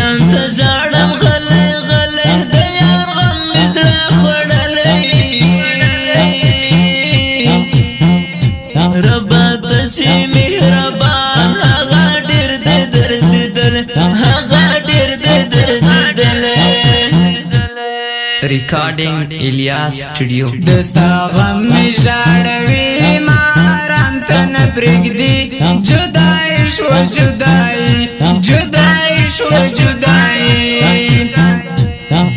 زنت زړم غلې غلې د یار غم مزړه خړلې رب تسی مهربان هغه ډېر دې درد دل هغه ډېر دې درد دل Recording Ilyas Studio دستا غم می شاړوي مارام تن پرګدي جدای شو جدای جدای شو جدای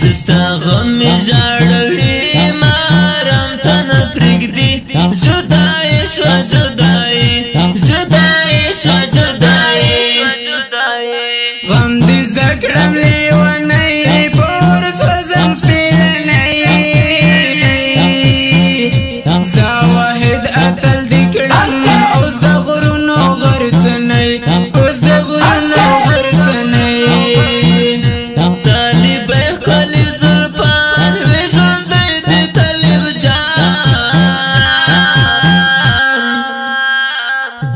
دستا غم می ژړوي مارام تن پرګدي جدای شو جدای جدای شو جدای غم دې زکړم لیونی پور سوزم سپینی زواحد اتل دې کړم اوس د غرونو غرڅنی اوس د غرونو غرڅنی طالب کلی زلفان وی ژوند دې طالب جان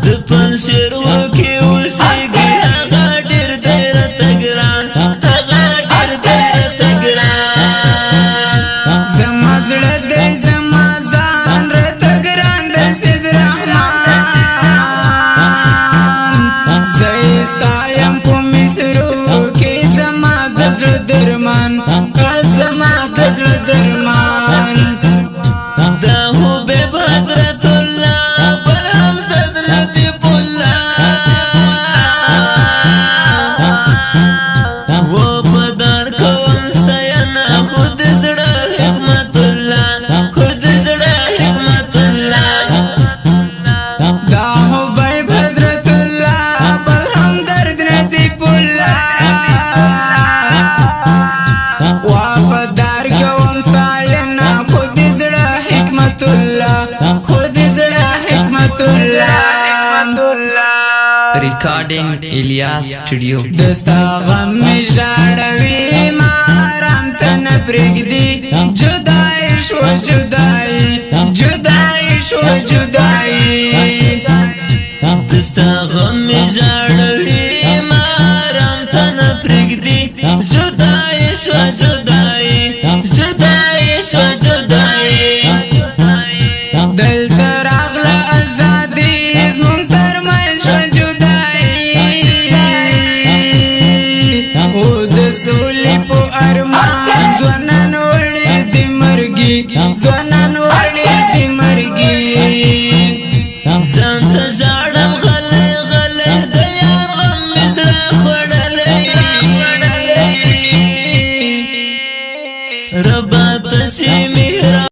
د پنځیر وکي اوسېږي هغه ډېر دې راته ګران هغه ډېر دې راته ګران زما زړه دې زما ځان راته ګران د سید رحمان زه ستایم په مصرو کې زما د زړه درمان زما د زړه درمان دا حبیب حضرت الله بل حمد لطیف الله و پدار کوم ستاینا خود زړه حکمت الله خود زړه حکمت الله دا حبیب حضرت الله بل همدرد لطیف الله وفادار کوم ستاینا خود زړه حکمت الله خود زړه حکمت الله Recording Ilyas Studio دستا غم می شاړوي مارام تن پرګدي جدای شو جدای جدای شو جدای دستا غم می ژړوي مارام تن پرګدي جدای شو جدای جدای شو جدای دلته راغله ازادي زمونږ ترمنځ شوه جدایي او د سولې په ارمان ځوانان وړي دي مرګي ځوانان وړي دي مرګي زنت زړم غلې غلې د یار غم مزړه خړلې رب تسی